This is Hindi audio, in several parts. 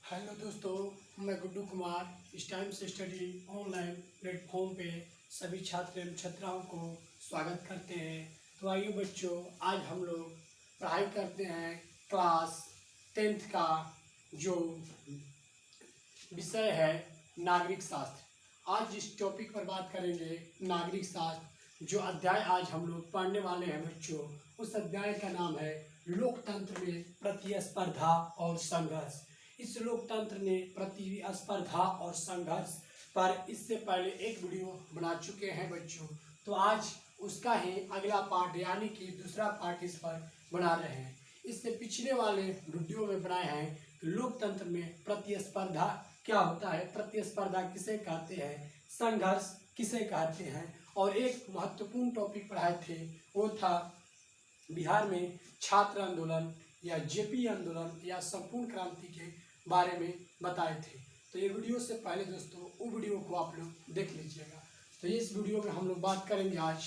हेलो दोस्तों, मैं गुड्डू कुमार इस टाइम से स्टडी ऑनलाइन प्लेटफॉर्म पे सभी छात्र एवं छात्राओं को स्वागत करते हैं। तो आइए बच्चों, आज हम लोग पढ़ाई करते हैं क्लास 10th का जो विषय है नागरिक शास्त्र। आज इस टॉपिक पर बात करेंगे नागरिक शास्त्र। जो अध्याय आज हम लोग पढ़ने वाले हैं बच्चों, उस अध्याय का नाम है लोकतंत्र में प्रतिस्पर्धा और संघर्ष। इस लोकतंत्र में प्रतिस्पर्धा और संघर्ष पर इससे पहले एक वीडियो बना चुके हैं बच्चों। तो आज उसका ही अगला पार्ट यानी कि दूसरा पार्ट इस पर बना रहे हैं। इससे पिछले वाले वीडियो में बनाए हैं कि लोकतंत्र में प्रतिस्पर्धा क्या होता है, प्रतिस्पर्धा किसे कहते हैं, संघर्ष किसे कहते हैं। और एक महत्वपूर्ण टॉपिक पढ़ाए थे, वो था बिहार में छात्र आंदोलन या जेपी आंदोलन या संपूर्ण क्रांति के बारे में बताए थे। तो ये वीडियो से पहले दोस्तों वो वीडियो को आप लोग देख लीजिएगा। तो इस वीडियो में हम लोग बात करेंगे आज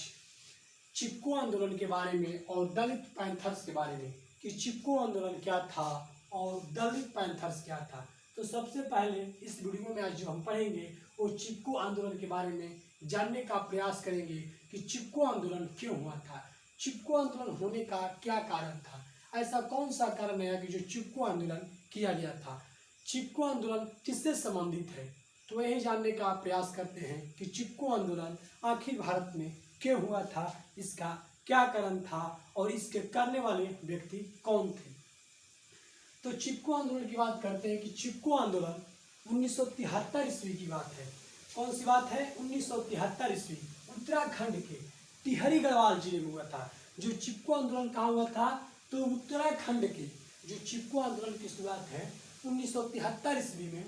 चिपको आंदोलन के बारे में और दलित पैंथर्स के बारे में कि चिपको आंदोलन क्या था और दलित पैंथर्स क्या था। तो सबसे पहले इस वीडियो में आज जो हम पढ़ेंगे वो चिपको आंदोलन के बारे में जानने का प्रयास करेंगे कि चिपको आंदोलन क्यों हुआ था, चिपको आंदोलन होने का क्या कारण था, ऐसा कौन सा कारण है कि जो चिपको आंदोलन किया गया था, चिपको आंदोलन किससे संबंधित है। तो यही जानने का प्रयास करते हैं कि चिपको आंदोलन आखिर भारत में क्यों हुआ था, इसका क्या कारण था और इसके करने वाले व्यक्ति कौन थे। तो चिपको आंदोलन की बात करते हैं कि चिपको आंदोलन 1973 ईस्वी की बात है। कौन सी बात है? 1973 ईस्वी उत्तराखंड के टिहरी गढ़वाल जिले में हुआ था। जो चिपको आंदोलन कहाँ हुआ था? तो उत्तराखंड के जो चिपको आंदोलन की शुरुआत है 1973 ईस्वी में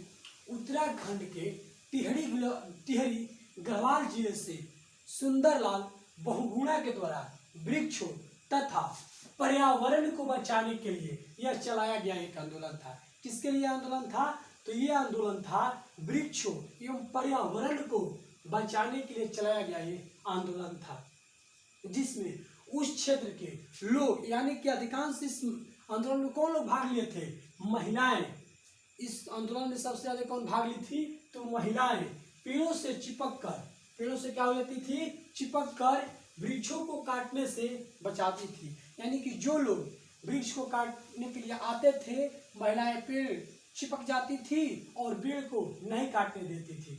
उत्तराखंड के टिहरी गढ़वाल जिले से सुंदरलाल बहुगुणा के द्वारा वृक्षों तथा पर्यावरण को बचाने के लिए यह चलाया गया एक आंदोलन था। किसके लिए आंदोलन था? तो ये आंदोलन था वृक्षों एवं पर्यावरण को बचाने के लिए चलाया गया ये आंदोलन था, जिसमें उस क्षेत्र के लोग यानी कि अधिकांश इस आंदोलन में कौन लोग भाग लिए थे? महिलाएं। इस आंदोलन में सबसे ज्यादा कौन भाग ली थी? तो महिलाएं पेड़ों से चिपक कर, पेड़ों से क्या हो जाती थी? चिपक कर वृक्षों को काटने से बचाती थी। यानी कि जो लोग वृक्ष को काटने के लिए आते थे, महिलाएं पेड़ चिपक जाती थी और पेड़ को नहीं काटने देती थी।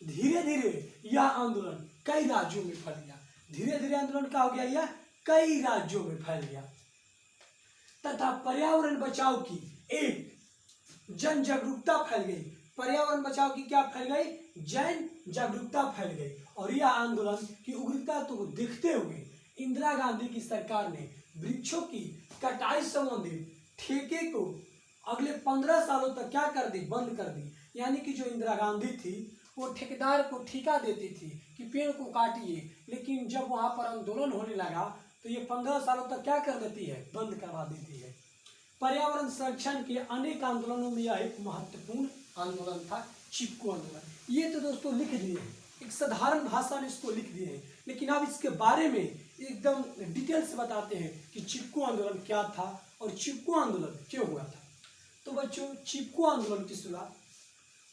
धीरे धीरे यह आंदोलन कई राज्यों में फैल गया। धीरे धीरे आंदोलन क्या हो गया? यह कई राज्यों में फैल गया तथा पर्यावरण बचाव की एक जन जागरूकता फैल गई। पर्यावरण बचाव की क्या फैल गई? जन जागरूकता फैल गई। और यह आंदोलन की उग्रता को देखते हुए इंदिरा गांधी की सरकार ने वृक्षों की कटाई संबंधित ठेके को अगले 15 सालों तक क्या कर दी? बंद कर दी। यानी कि जो इंदिरा गांधी थी वो ठेकेदार को ठेका देती थी कि पेड़ को काटिए, लेकिन जब वहां पर आंदोलन होने लगा तो ये 15 सालों तक क्या कर देती है? बंद करवा देती है। पर्यावरण संरक्षण के अनेक आंदोलनों में यह एक महत्वपूर्ण आंदोलन था चिपको आंदोलन। ये तो दोस्तों लिख दिए हैं, एक साधारण भाषा में इसको लिख दिए हैं, लेकिन अब इसके बारे में एकदम डिटेल से बताते हैं कि चिपको आंदोलन क्या था और चिपको आंदोलन क्यों हुआ था। तो बच्चों, चिपको आंदोलन की शुरुआत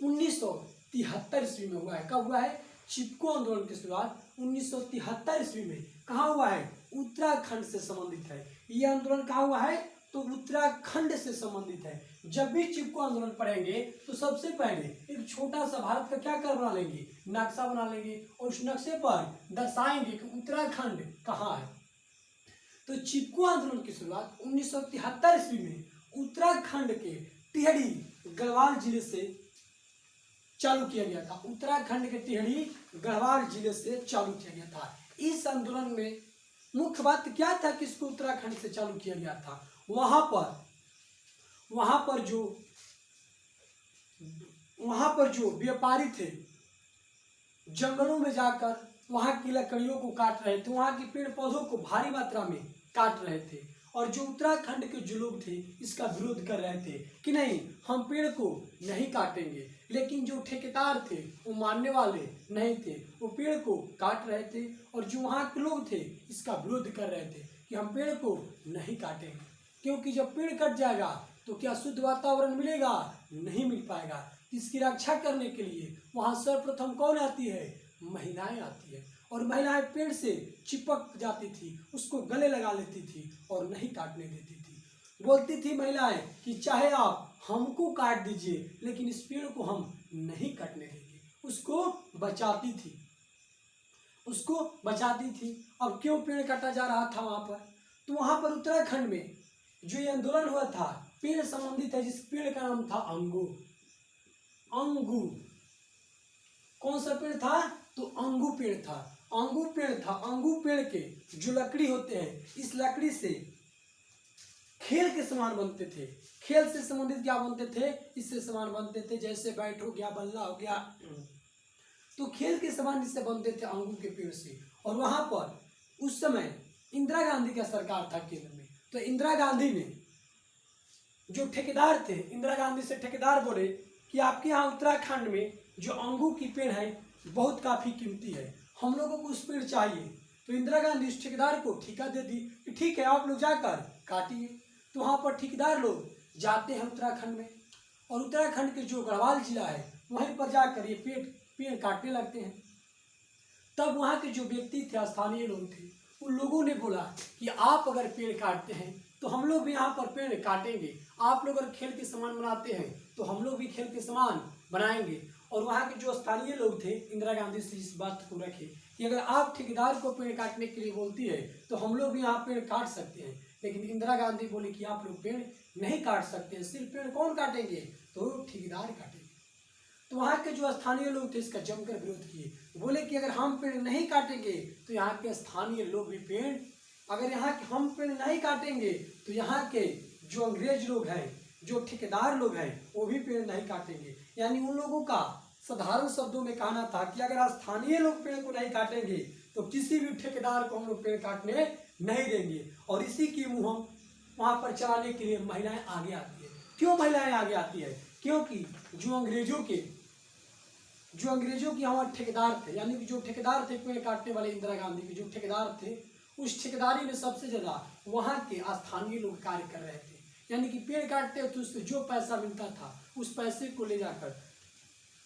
1973 ईस्वी में हुआ है। कब हुआ है? चिपको आंदोलन की शुरुआत 1973 ईस्वी में कहाँ हुआ है? उत्तराखंड से संबंधित है। ये आंदोलन कहाँ हुआ है? तो उत्तराखंड से संबंधित है। जब भी चिपको आंदोलन पढ़ेंगे तो सबसे पहले एक छोटा सा भारत का क्या कर बना लेंगे? नक्शा बना लेंगे और उस नक्शे पर दर्शाएंगे कि उत्तराखंड कहाँ है। तो चिपको आंदोलन की शुरुआत 1973 ईस्वी में उत्तराखंड के टिहरी गढ़वाल जिले से चालू किया गया था। उत्तराखंड के टिहरी गढ़वाल जिले से चालू किया गया था। इस आंदोलन में मुख्य बात क्या था कि इसको उत्तराखंड से चालू किया गया था? वहां पर जो व्यापारी थे जंगलों में जाकर वहां की लकड़ियों को काट रहे थे, वहां के पेड़ पौधों को भारी मात्रा में काट रहे थे। और जो उत्तराखंड के जो लोग थे इसका विरोध कर रहे थे कि नहीं, हम पेड़ को नहीं काटेंगे। लेकिन जो ठेकेदार थे वो मानने वाले नहीं थे, वो पेड़ को काट रहे थे। और जो वहाँ के लोग थे इसका विरोध कर रहे थे कि हम पेड़ को नहीं काटेंगे, क्योंकि जब पेड़ कट जाएगा तो क्या शुद्ध वातावरण मिलेगा? नहीं मिल पाएगा। इसकी रक्षा करने के लिए वहाँ सर्वप्रथम कौन आती है? महिलाएं आती है। और महिलाएं पेड़ से चिपक जाती थी, उसको गले लगा लेती थी और नहीं काटने देती थी। बोलती थी महिलाएं कि चाहे आप हमको काट दीजिए, लेकिन इस पेड़ को हम नहीं काटने देंगे। उसको बचाती थी, उसको बचाती थी। अब क्यों पेड़ काटा जा रहा था वहाँ पर? तो वहाँ पर उत्तराखंड में जो ये आंदोलन हुआ था, पेड़ संबंधित है, जिस पेड़ का नाम था अंगूर। अंगूर कौन सा पेड़ था? तो अंगूर पेड़ था। अंगूर पेड़ था। अंगूर पेड़ के जो लकड़ी होते हैं, इस लकड़ी से खेल के सामान बनते थे। खेल से संबंधित क्या बनते थे? इससे सामान बनते थे, जैसे बैट हो गया, बल्ला हो गया, तो खेल के सामान इससे बनते थे अंगूर के पेड़ से। और वहां पर उस समय इंदिरा गांधी का सरकार था केंद्र में। तो इंदिरा गांधी ने जो ठेकेदार थे, इंदिरा गांधी से ठेकेदार बोले कि आपके यहाँ उत्तराखंड में जो अंगूर की पेड़ है बहुत काफ़ी कीमती है, हम लोगों को उस पेड़ चाहिए। तो इंदिरा गांधी उस ठेकेदार को ठेका दे दी कि ठीक है, आप लोग जाकर काटिए। तो वहाँ पर ठेकेदार लोग जाते हैं उत्तराखंड में, और उत्तराखंड के जो गढ़वाल जिला है वहीं पर जाकर ये पेड़ काटने लगते हैं। तब वहाँ के जो व्यक्ति थे, स्थानीय लोग थे, उन लोगों ने बोला कि आप अगर पेड़ काटते हैं तो हम लोग भी यहाँ पर पेड़ काटेंगे। आप लोग अगर खेल के सामान बनाते हैं तो हम लोग भी खेल के सामान बनाएंगे। और वहाँ के जो स्थानीय लोग थे, इंदिरा गांधी से इस बात को रखे कि अगर आप ठेकेदार को पेड़ काटने के लिए बोलती है तो हम लोग भी यहाँ पेड़ काट सकते हैं। लेकिन इंदिरा गांधी बोली कि आप लोग पेड़ नहीं काट सकते हैं, सिर्फ पेड़ कौन काटेंगे? तो ठेकेदार काटेंगे। तो वहाँ के जो स्थानीय लोग थे इसका जमकर विरोध किए, बोले कि अगर हम पेड़ नहीं काटेंगे तो यहाँ के स्थानीय लोग भी पेड़, अगर यहाँ के हम पेड़ नहीं काटेंगे तो यहाँ के जो अंग्रेज लोग हैं, जो ठेकेदार लोग हैं, वो भी पेड़ नहीं काटेंगे। यानी उन लोगों का साधारण शब्दों में कहना था कि अगर स्थानीय लोग पेड़ को नहीं काटेंगे तो किसी भी ठेकेदार को हम लोग पेड़ काटने नहीं देंगे। और इसी की मुहिम वहाँ पर चलाने के लिए महिलाएं आगे आती है। क्यों महिलाएं आगे आती है? क्योंकि जो अंग्रेजों के यहाँ ठेकेदार थे, यानी कि जो ठेकेदार थे पेड़ काटने वाले, इंदिरा गांधी के जो ठेकेदार थे, उस ठेकेदारी में सबसे ज़्यादा वहाँ के स्थानीय लोग कार्य कर रहे थे। यानी कि पेड़ काटते तो उससे जो पैसा मिलता था उस पैसे को ले जाकर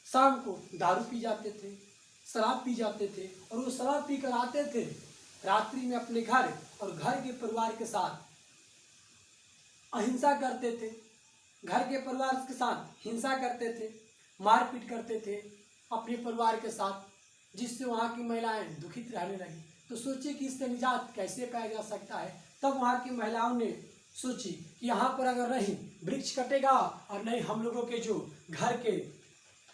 शाम को दारू पी जाते थे, शराब पी जाते थे, और वो शराब पी कर आते थे रात्रि में अपने घर, और घर के परिवार के साथ अहिंसा करते थे, घर के परिवार के साथ हिंसा करते थे, मारपीट करते थे अपने परिवार के साथ, जिससे वहाँ की महिलाएं दुखित रहने लगी। तो सोचिए कि इससे निजात कैसे पाया जा सकता है। तब वहाँ की महिलाओं ने सोची कि यहाँ पर अगर नहीं वृक्ष कटेगा और नहीं हम लोगों के जो घर के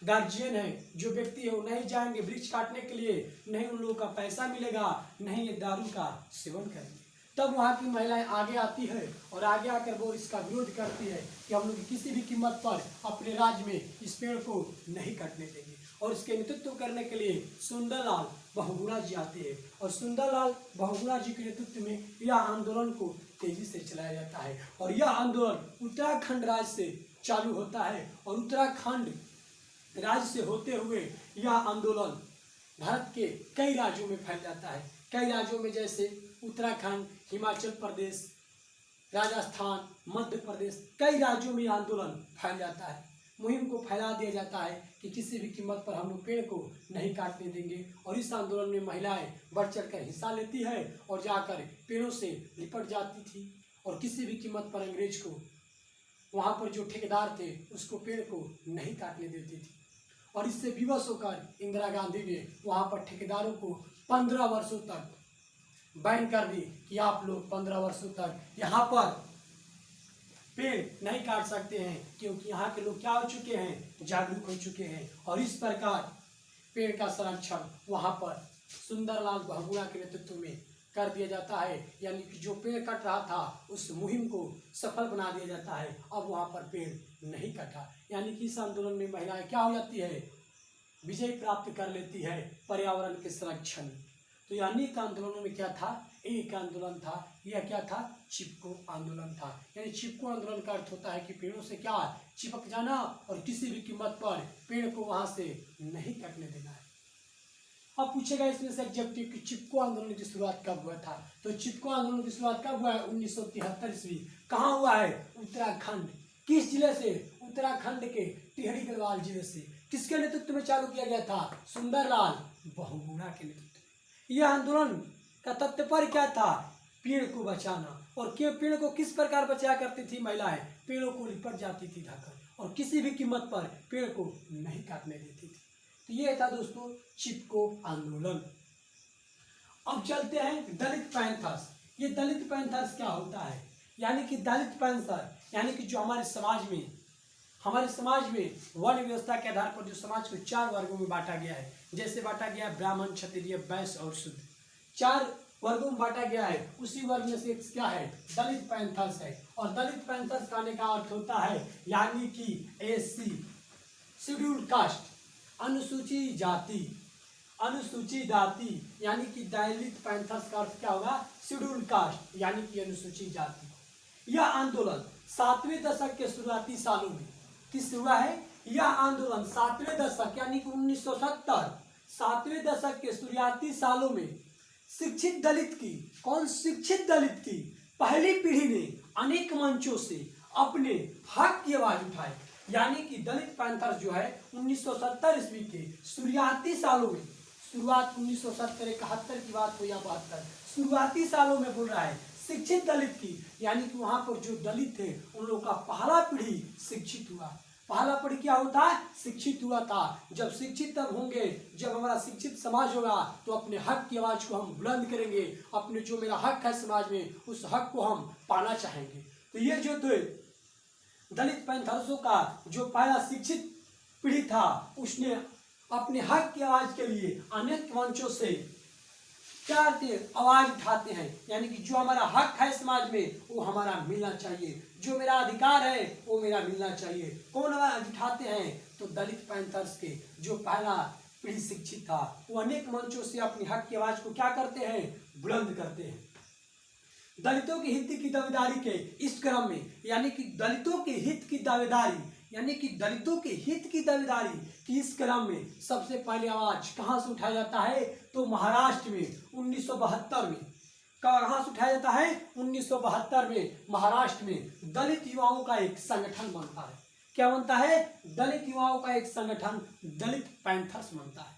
गार्जियन है, जो व्यक्ति है, वो नहीं जाएंगे वृक्ष काटने के लिए, नहीं उन लोगों का पैसा मिलेगा, नहीं ये दारू का सेवन करेंगे। तब वहाँ की महिलाएं आगे आती है और आगे आकर वो इसका विरोध करती है कि हम लोग किसी भी कीमत पर अपने राज्य में इस पेड़ को नहीं काटने देंगे। और इसके नेतृत्व करने के लिए सुंदरलाल बहुगुणा जी आते हैं, और सुंदरलाल बहुगुणा जी के नेतृत्व में यह आंदोलन को तेजी से चलाया जाता है। और यह आंदोलन उत्तराखंड राज्य से चालू होता है, और उत्तराखंड राज्य से होते हुए यह आंदोलन भारत के कई राज्यों में फैल जाता है। कई राज्यों में जैसे उत्तराखंड, हिमाचल प्रदेश, राजस्थान, मध्य प्रदेश, कई राज्यों में यह आंदोलन फैल जाता है। मुहिम को फैला दिया जाता है कि किसी भी कीमत पर हम लोग पेड़ को नहीं काटने देंगे। और इस आंदोलन में महिलाएं बढ़ चढ़कर हिस्सा लेती है और जाकर पेड़ों से लिपट जाती थी, और किसी भी कीमत पर अंग्रेज को, वहाँ पर जो ठेकेदार थे, उसको पेड़ को नहीं काटने देती थी। और इससे विवश होकर इंदिरा गांधी ने वहाँ पर ठेकेदारों को 15 वर्षों तक बैन कर दी कि आप लोग 15 वर्षों तक यहाँ पर पेड़ नहीं काट सकते हैं, क्योंकि यहाँ के लोग क्या हो चुके हैं? जागरूक हो चुके हैं। और इस प्रकार पेड़ का संरक्षण वहाँ पर सुंदरलाल बहुगुणा के नेतृत्व में कर दिया जाता है। यानी कि जो पेड़ कट रहा था उस मुहिम को सफल बना दिया जाता है। अब वहाँ पर पेड़ नहीं कटा। यानी कि इस आंदोलन में महिलाएं क्या हो जाती है? विजय प्राप्त कर लेती है पर्यावरण के संरक्षण। तो ये अनेक आंदोलनों में क्या था? एक आंदोलन था, यह क्या था? चिपको आंदोलन था। यानी चिपको आंदोलन का अर्थ होता है कि पेड़ों से क्या चिपक जाना, और किसी भी कीमत पर पेड़ को वहां से नहीं कटने देना है। अब पूछेगा इसमें से एग्जेक्टिव कि चिपको आंदोलन की शुरुआत कब हुआ था? तो चिपको आंदोलन की शुरुआत कब हुआ है? 1973 ईस्वी। कहाँ हुआ है? उत्तराखंड किस जिले से? उत्तराखंड के टिहरी गढ़वाल जिले से। किसके नेतृत्व में चालू किया गया था? सुंदरलाल बहुगुणा के नेतृत्व में। यह आंदोलन का तात्पर्य क्या था? पेड़ को बचाना। और क्यों पेड़ को किस प्रकार बचाया करती थी महिलाएं? पेड़ों को लिपट जाती थी ढककर, और किसी भी कीमत पर पेड़ को नहीं काटने देती थी। तो ये था दोस्तों चिपको आंदोलन। अब चलते हैं दलित पैंथर्स। ये दलित पैंथर्स क्या होता है? यानी कि दलित पैंथर यानी कि जो हमारे समाज में वर्ण व्यवस्था के आधार पर जो समाज को 4 वर्गों में बांटा गया है, जैसे बांटा गया ब्राह्मण, क्षत्रिय, वैश्य और शूद्र, 4 वर्गों में बांटा गया है। उसी वर्ग में से क्या है? दलित पैंथर्स है। और दलित पैंथर्स कहने का अर्थ होता है यानी कि एससी, शेड्यूल्ड कास्ट, अनुसूचित जाति, यानी कि दलित पैंथर्स का अर्थ क्या होगा? शेड्यूल्ड कास्ट यानी कि अनुसूचित जाति। यह आंदोलन 7वें दशक के शुरुआती सालों में किस हुआ है? यह आंदोलन 7वें दशक यानी कि 1970, 7वें दशक के शुरुआती सालों में शिक्षित दलित की पहली पीढ़ी ने अनेक मंचों से अपने हक की आवाज उठाई। यानी कि दलित पैंथर्स जो है 1970 ईस्वी के शुरुआती सालों में, शुरुआत 1970 71 की बात हो या 72, शुरुआती सालों में बोल रहा है शिक्षित दलित की, यानी कि वहां पर जो दलित थे उन लोगों का पहला पीढ़ी शिक्षित हुआ। पहला पीढ़ी क्या होता है? शिक्षित हुआ था। जब शिक्षित तब होंगे जब हमारा शिक्षित समाज होगा तो अपने हक की आवाज को हम बुलंद करेंगे। अपने जो मेरा हक है समाज में, उस हक को हम पाना चाहेंगे। तो ये जो थे दलित पैंथर्सों का जो पहला शिक्षित पीढ़ी था, उसने अपने हक की आवाज के लिए अनेक मंचों से क्या आवाज उठाते हैं। यानी कि जो हमारा हक है समाज में वो हमारा मिलना चाहिए, जो मेरा अधिकार है वो मेरा मिलना चाहिए। कौन आवाज उठाते हैं? तो दलित पैंथर्स के जो पहला पीढ़ी शिक्षित था वो अनेक मंचों से अपनी हक की आवाज को क्या करते हैं? बुलंद करते हैं। दलितों के हित की दावेदारी के इस क्रम में, यानी कि दलितों के हित की दावेदारी की इस क्रम में सबसे पहले आवाज कहां से उठाया जाता है? तो महाराष्ट्र में 1972 में। कहां से उठाया जाता है? 1972 में महाराष्ट्र में दलित युवाओं का एक संगठन बनता है। क्या बनता है? दलित युवाओं का एक संगठन दलित पैंथर्स बनता है।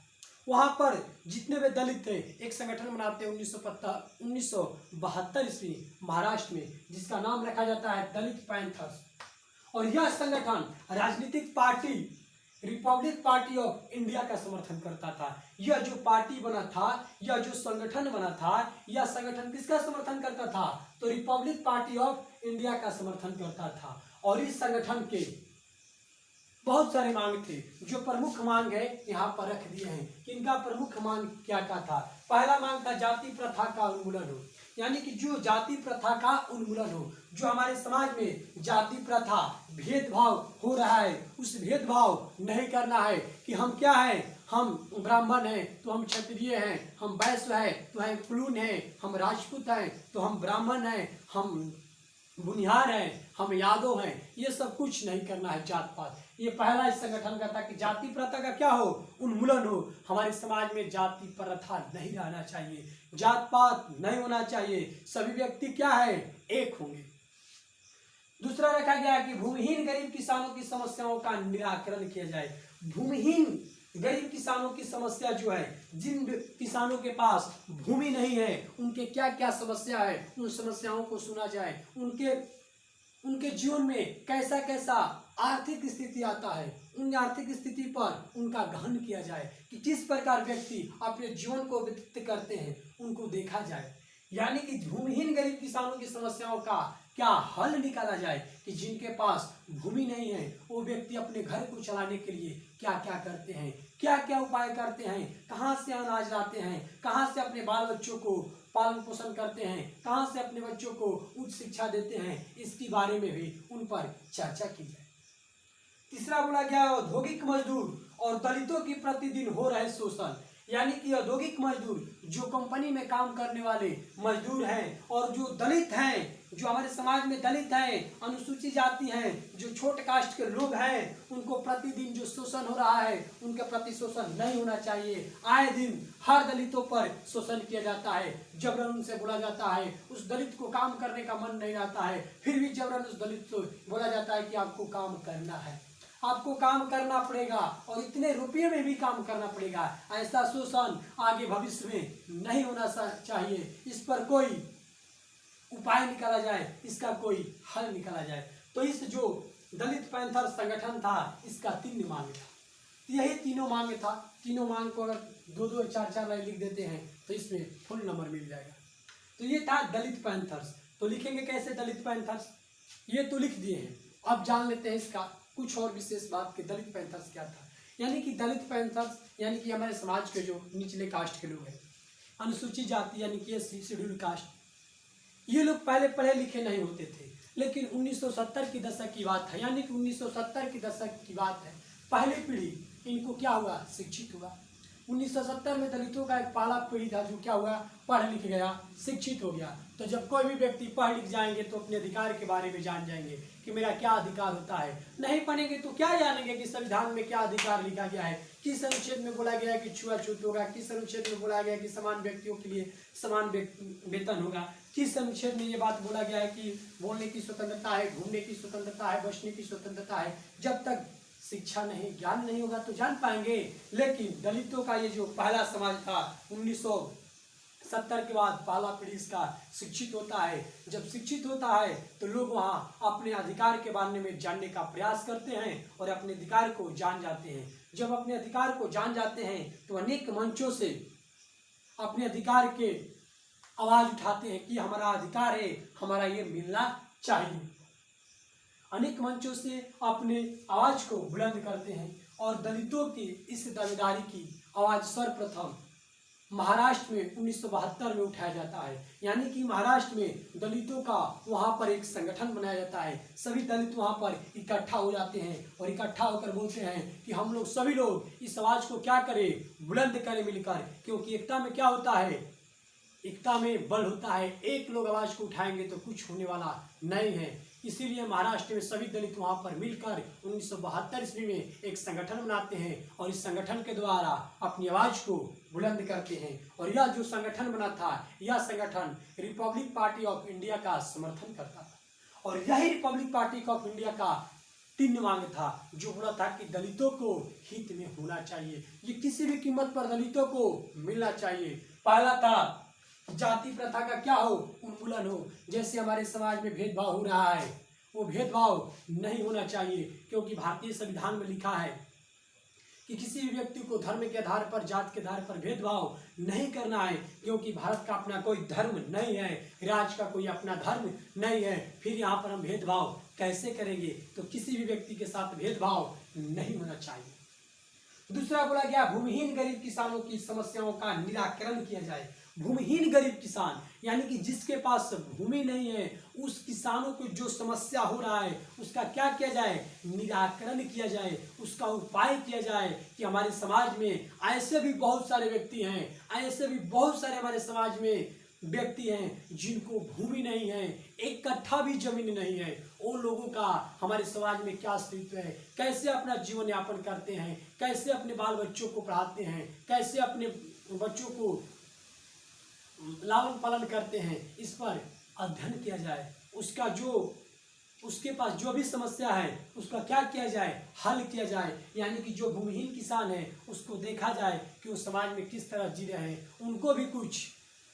वहां पर जितने भी दलित थे एक संगठन बनाते हैं 1972 ईस्वी महाराष्ट्र में, जिसका नाम रखा जाता है दलित पैंथर्स। और यह संगठन राजनीतिक party Republic party of India का समर्थन करता था। यह जो पार्टी बना था, यह जो संगठन बना था, यह संगठन किसका समर्थन करता था? तो रिपब्लिक पार्टी ऑफ इंडिया का समर्थन करता था। और इस संगठन के बहुत सारे मांग थे। जो प्रमुख मांग है यहाँ पर रख दिए हैं कि इनका प्रमुख मांग क्या क्या था। पहला मांग था जाति प्रथा का उन्मूलन हो, यानी कि जो जाति प्रथा का उन्मूलन हो। जो हमारे समाज में जाति प्रथा भेदभाव हो रहा है, उस भेदभाव नहीं करना है कि हम क्या है, हम ब्राह्मण हैं तो हम क्षत्रिय हैं, हम वैश्य हैं तो हम कुलीन हैं, हम राजपूत हैं तो हम ब्राह्मण हैं, हम बुनियार हैं, हम यादव हैं। ये सब कुछ नहीं करना है जात पात। ये पहला इस संगठन का था कि जाति प्रथा का क्या हो? उन्मूलन हो। हमारे समाज में जाति प्रथा नहीं रहना चाहिए, जात पात नहीं होना चाहिए, सभी व्यक्ति क्या है? एक होंगे। दूसरा रखा गया कि भूमिहीन गरीब किसानों की समस्याओं का निराकरण किया जाए। भूमिहीन गरीब किसानों की समस्या जो है, जिन किसानों के पास भूमि नहीं है उनके क्या क्या समस्या है, उन समस्याओं को सुना जाए। उनके जीवन में कैसा कैसा आर्थिक स्थिति आता है, उन आर्थिक स्थिति पर उनका गहन किया जाए कि किस प्रकार व्यक्ति अपने जीवन को व्यतीत करते हैं, उनको देखा जाए। यानी कि भूमिहीन गरीब किसानों की समस्याओं का क्या हल निकाला जाए कि जिनके पास भूमि नहीं है वो व्यक्ति अपने घर को चलाने के लिए क्या क्या करते हैं, क्या क्या उपाय करते हैं, कहाँ से अनाज लाते हैं, कहाँ से अपने बाल बच्चों को पालन पोषण करते हैं, कहाँ से अपने बच्चों को उच्च शिक्षा देते हैं, इसके बारे में भी उन पर चर्चा की जाए। तीसरा बोला गया औद्योगिक मजदूर और दलितों की प्रतिदिन हो रहे शोषण। यानी कि औद्योगिक मजदूर, जो कंपनी में काम करने वाले मजदूर हैं, और जो दलित हैं, जो हमारे समाज में दलित हैं, अनुसूचित जाति हैं, जो छोटे कास्ट के लोग हैं, उनको प्रतिदिन जो शोषण हो रहा है, उनके प्रति शोषण नहीं होना चाहिए। आए दिन हर दलितों पर शोषण किया जाता है, जबरन उनसे बोला जाता है, उस दलित को काम करने का मन नहीं रहता है, फिर भी जबरन उस दलित को बोला जाता है कि आपको काम करना है, आपको काम करना पड़ेगा और इतने रुपये में भी काम करना पड़ेगा। ऐसा शोषण आगे भविष्य में नहीं होना चाहिए। इस पर कोई उपाय निकाला जाए, इसका कोई हल निकाला जाए। तो इस जो दलित पैंथर संगठन था, इसका 3 मांग था। यही तीनों मांग था। तीनों मांग को अगर 2-2 4-4 लाइन लिख देते हैं तो इसमें फुल नंबर मिल जाएगा। तो ये था दलित पैंथर्स। तो लिखेंगे कैसे दलित पैंथर्स, ये तो लिख दिए हैं। अब जान लेते हैं इसका कुछ और विशेष बात कि दलित पैंथर्स क्या था। यानी कि दलित पैंथर्स यानी कि हमारे समाज के जो निचले कास्ट के लोग हैं, अनुसूचित जाति यानी कि एससी शेड्यूल कास्ट, ये लोग पहले पढ़े लिखे नहीं होते थे। लेकिन 1970 की दशक की बात है, यानी कि 1970 की दशक की बात है, पहली पीढ़ी इनको क्या हुआ, शिक्षित हुआ। 1970 में दलितों का एक पहला पीढ़ी था जो क्या हुआ, पढ़ लिख गया, शिक्षित हो गया। तो जब कोई भी व्यक्ति पढ़ लिख जाएंगे तो अपने अधिकार के बारे में जान जाएंगे कि मेरा क्या अधिकार होता है। नहीं पढ़ेंगे तो क्या जानेंगे कि संविधान में क्या अधिकार लिखा गया है, किस अनुच्छेद में बोला गया है कि छुआछूत होगा, किस अनुच्छेद में बोला गया है कि समान व्यक्तियों के लिए समान वेतन होगा, किस अनुच्छेद में ये बात बोला गया है कि बोलने की स्वतंत्रता है, घूमने की स्वतंत्रता है, बचने की स्वतंत्रता है। जब तक शिक्षा नहीं, ज्ञान नहीं होगा तो जान पाएंगे। लेकिन दलितों का ये जो पहला समाज था, 1970 के बाद पहला पीढ़ी इसका शिक्षित होता है। जब शिक्षित होता है तो लोग वहाँ अपने अधिकार के बारे में जानने का प्रयास करते हैं और अपने अधिकार को जान जाते हैं। जब अपने अधिकार को जान जाते हैं तो अनेक मंचों से अपने अधिकार के आवाज उठाते हैं कि हमारा अधिकार है, हमारा ये मिलना चाहिए। अनेक मंचों से अपने आवाज को बुलंद करते हैं और दलितों की इस दावेदारी की आवाज सर्वप्रथम महाराष्ट्र में 1972 में उठाया जाता है। यानी कि महाराष्ट्र में दलितों का वहाँ पर एक संगठन बनाया जाता है। सभी दलित वहाँ पर इकट्ठा हो जाते हैं और इकट्ठा होकर बोलते हैं कि हम लोग सभी लोग इस आवाज को क्या करें, बुलंद करें मिलकर, क्योंकि एकता में क्या होता है, एकता में बल होता है। एक लोग आवाज को उठाएंगे तो कुछ होने वाला नहीं है। इसीलिए महाराष्ट्र में सभी दलित वहां पर मिलकर 1972 ईस्वी में एक संगठन बनाते हैं और इस संगठन के द्वारा अपनी आवाज को बुलंद करते हैं। और यह जो संगठन बना था, यह संगठन रिपब्लिक पार्टी ऑफ इंडिया का समर्थन करता था। और यही रिपब्लिक पार्टी ऑफ इंडिया का 3 मांग था, जो बोला था कि दलितों को हित में होना चाहिए, ये किसी भी कीमत पर दलितों को मिलना चाहिए। पहला था जाति प्रथा का क्या हो, उन्मूलन हो। जैसे हमारे समाज में भेदभाव हो रहा है, वो भेदभाव नहीं होना चाहिए, क्योंकि भारतीय संविधान में लिखा है कि किसी भी व्यक्ति को धर्म के आधार पर, जात के आधार पर भेदभाव नहीं करना है, क्योंकि भारत का अपना कोई धर्म नहीं है, राज्य का कोई अपना धर्म नहीं है। फिर यहाँ पर हम भेदभाव कैसे करेंगे, तो किसी भी व्यक्ति के साथ भेदभाव नहीं होना चाहिए। दूसरा बोला गया भूमिहीन गरीब किसानों की समस्याओं का निराकरण किया जाए। भूमिहीन गरीब किसान यानी कि जिसके पास भूमि नहीं है, उस किसानों को जो समस्या हो रहा है उसका क्या किया जाए, निराकरण किया जाए, उसका उपाय किया जाए। कि हमारे समाज में ऐसे भी बहुत सारे व्यक्ति हैं, ऐसे भी बहुत सारे हमारे समाज में व्यक्ति हैं जिनको भूमि नहीं है, एक कट्ठा भी जमीन नहीं है। उन लोगों का हमारे समाज में क्या अस्तित्व है, कैसे अपना जीवन यापन करते हैं, कैसे अपने बाल बच्चों को पढ़ाते हैं, कैसे अपने बच्चों को लालन पालन करते हैं, इस पर अध्ययन किया जाए। उसका जो उसके पास जो भी समस्या है उसका क्या किया जाए, हल किया जाए। यानी कि जो भूमिहीन किसान है उसको देखा जाए कि वो समाज में किस तरह जी रहे हैं, उनको भी कुछ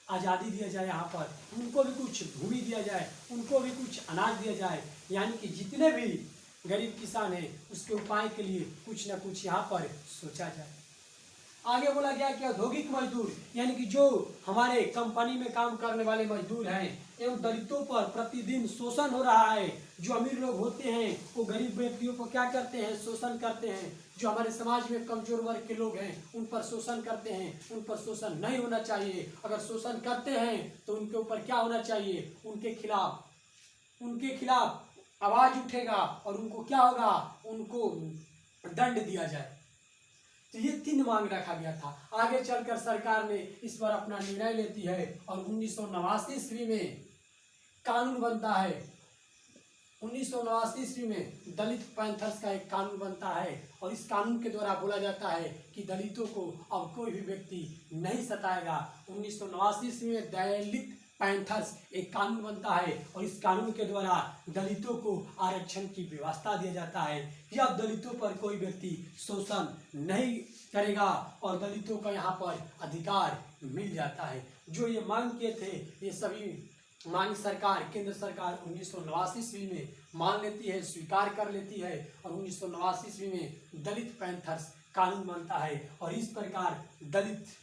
आज़ादी दिया जाए, यहाँ पर उनको भी कुछ भूमि दिया जाए, उनको भी कुछ अनाज दिया जाए। यानी कि जितने भी गरीब किसान हैं उसके उपाय के लिए कुछ न कुछ यहाँ पर सोचा जाए। आगे बोला गया कि औद्योगिक मजदूर यानी कि जो हमारे कंपनी में काम करने वाले मजदूर हैं एवं दलितों पर प्रतिदिन शोषण हो रहा है। जो अमीर लोग होते हैं वो गरीब व्यक्तियों को क्या करते हैं, शोषण करते हैं। जो हमारे समाज में कमजोर वर्ग के लोग हैं उन पर शोषण करते हैं, उन पर शोषण नहीं होना चाहिए। अगर शोषण करते हैं तो उनके ऊपर क्या होना चाहिए, उनके खिलाफ आवाज उठेगा और उनको क्या होगा, उनको दंड दिया जाए। तो ये 3 मांग रखा गया था। आगे चलकर सरकार ने इस पर अपना निर्णय लेती है और 1989 ईस्वी में कानून बनता है। 1989 ईस्वी में दलित पैंथर्स का एक कानून बनता है और इस कानून के द्वारा बोला जाता है कि दलितों को अब कोई भी व्यक्ति नहीं सताएगा। 1989 ईस्वी में दलित पैंथर्स एक कानून बनता है और इस कानून के द्वारा दलितों को आरक्षण की व्यवस्था दिया जाता है कि अब दलितों पर कोई व्यक्ति शोषण नहीं करेगा और दलितों का यहाँ पर अधिकार मिल जाता है। जो ये मांग किए थे ये सभी मांग सरकार, केंद्र सरकार 1989 ईस्वी में मान लेती है, स्वीकार कर लेती है और 1989 ईस्वी में दलित पैंथर्स कानून बनता है और इस प्रकार दलित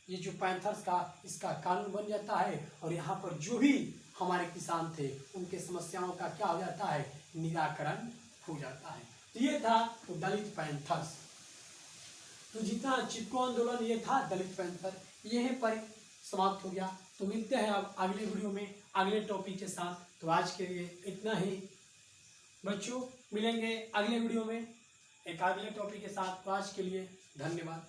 ये जो पैंथर्स का इसका कानून बन जाता है और यहाँ पर जो भी हमारे किसान थे उनके समस्याओं का क्या हो जाता है, निराकरण हो जाता है। तो ये था तो दलित पैंथर्स। तो जितना चिपको आंदोलन ये था दलित पैंथर, यहीं पर समाप्त हो गया। तो मिलते हैं अब अगले वीडियो में अगले टॉपिक के साथ। तो आज के लिए इतना ही बच्चों, मिलेंगे अगले वीडियो में एक अगले टॉपिक के साथ। तो आज के लिए धन्यवाद।